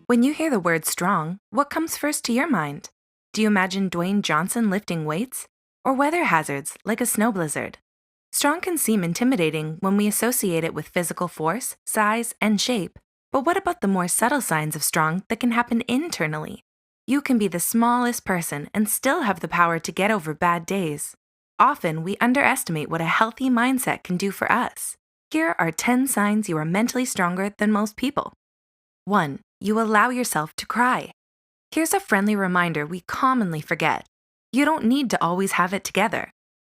When you hear the word strong, what comes first to your mind? Do you imagine Dwayne Johnson lifting weights? Or weather hazards like a snow blizzard? Strong can seem intimidating when we associate it with physical force, size, and shape. But what about the more subtle signs of strong that can happen internally? You can be the smallest person and still have the power to get over bad days. Often, we underestimate what a healthy mindset can do for us. Here are 10 signs you are mentally stronger than most people. 1. You allow yourself to cry. Here's a friendly reminder we commonly forget. You don't need to always have it together.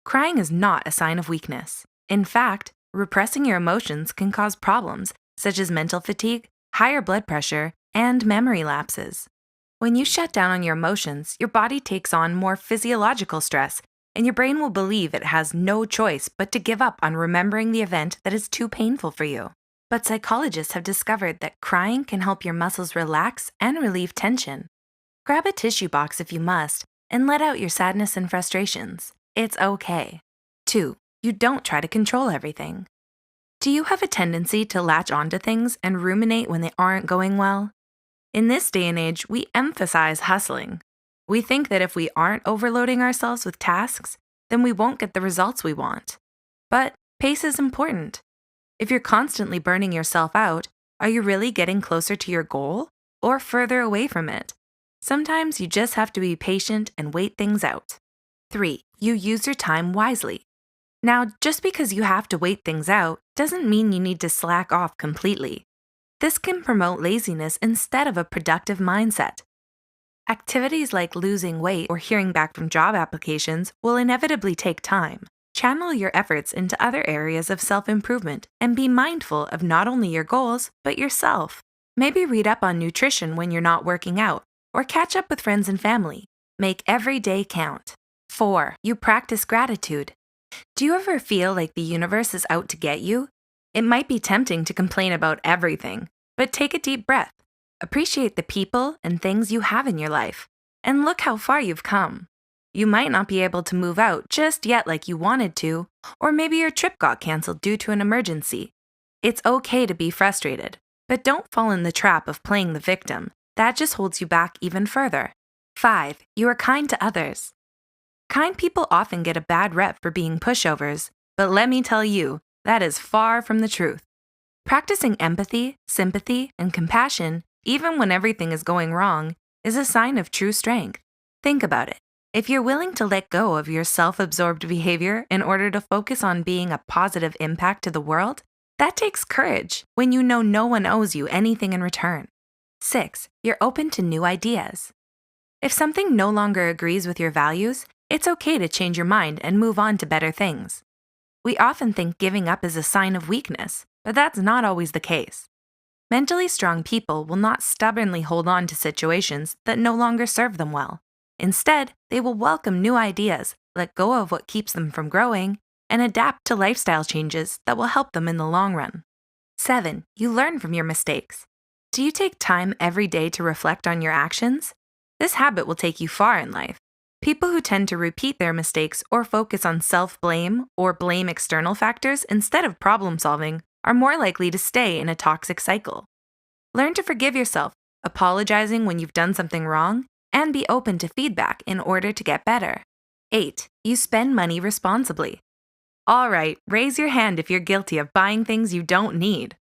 Crying is not a sign of weakness. In fact, repressing your emotions can cause problems such as mental fatigue, higher blood pressure, and memory lapses. When you shut down on your emotions, your body takes on more physiological stress, and your brain will believe it has no choice but to give up on remembering the event that is too painful for you. But psychologists have discovered that crying can help your muscles relax and relieve tension. Grab a tissue box if you must, and let out your sadness and frustrations. It's okay. 2. You don't try to control everything. Do you have a tendency to latch onto things and ruminate when they aren't going well? In this day and age, we emphasize hustling. We think that if we aren't overloading ourselves with tasks, then we won't get the results we want. But pace is important. If you're constantly burning yourself out, are you really getting closer to your goal or further away from it? Sometimes you just have to be patient and wait things out. 3. You use your time wisely. Now, just because you have to wait things out doesn't mean you need to slack off completely. This can promote laziness instead of a productive mindset. Activities like losing weight or hearing back from job applications will inevitably take time. Channel your efforts into other areas of self-improvement and be mindful of not only your goals, but yourself. Maybe read up on nutrition when you're not working out, or catch up with friends and family. Make every day count. 4. You practice gratitude. Do you ever feel like the universe is out to get you? It might be tempting to complain about everything, but take a deep breath. Appreciate the people and things you have in your life, and look how far you've come. You might not be able to move out just yet like you wanted to, or maybe your trip got canceled due to an emergency. It's okay to be frustrated, but don't fall in the trap of playing the victim. That just holds you back even further. 5. You are kind to others. Kind people often get a bad rep for being pushovers, but let me tell you, that is far from the truth. Practicing empathy, sympathy, and compassion, even when everything is going wrong, is a sign of true strength. Think about it. If you're willing to let go of your self-absorbed behavior in order to focus on being a positive impact to the world, that takes courage when you know no one owes you anything in return. 6. You're open to new ideas. If something no longer agrees with your values, it's okay to change your mind and move on to better things. We often think giving up is a sign of weakness, but that's not always the case. Mentally strong people will not stubbornly hold on to situations that no longer serve them well. Instead, they will welcome new ideas, let go of what keeps them from growing, and adapt to lifestyle changes that will help them in the long run. 7. You learn from your mistakes. Do you take time every day to reflect on your actions? This habit will take you far in life. People who tend to repeat their mistakes or focus on self-blame or blame external factors instead of problem-solving are more likely to stay in a toxic cycle. Learn to forgive yourself, apologizing when you've done something wrong, and be open to feedback in order to get better. 8. You spend money responsibly. All right, raise your hand if you're guilty of buying things you don't need.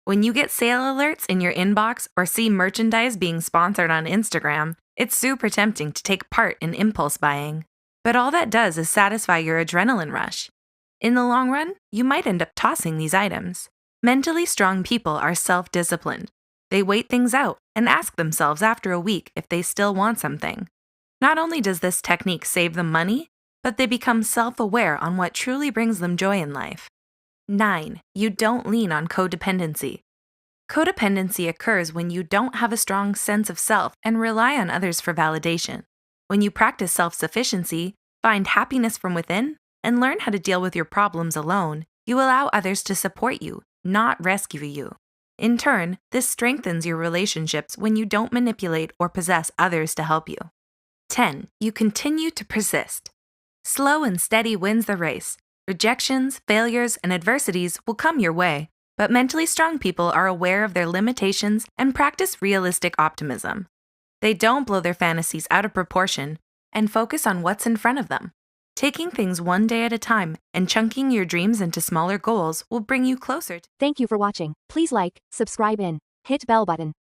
When you get sale alerts in your inbox or see merchandise being sponsored on Instagram, it's super tempting to take part in impulse buying. But all that does is satisfy your adrenaline rush. In the long run, you might end up tossing these items. Mentally strong people are self-disciplined. They wait things out and ask themselves after a week if they still want something. Not only does this technique save them money, but they become self-aware on what truly brings them joy in life. 9. You don't lean on codependency. Codependency occurs when you don't have a strong sense of self and rely on others for validation. When you practice self-sufficiency, find happiness from within, and learn how to deal with your problems alone, you allow others to support you, not rescue you. In turn, this strengthens your relationships when you don't manipulate or possess others to help you. 10. You continue to persist. Slow and steady wins the race. Rejections, failures, and adversities will come your way, But mentally strong people are aware of their limitations and practice realistic optimism. They don't blow their fantasies out of proportion and focus on what's in front of them. Taking things one day at a time and chunking your dreams into smaller goals will bring you closer. Thank you for watching. Please like, subscribe and hit bell button.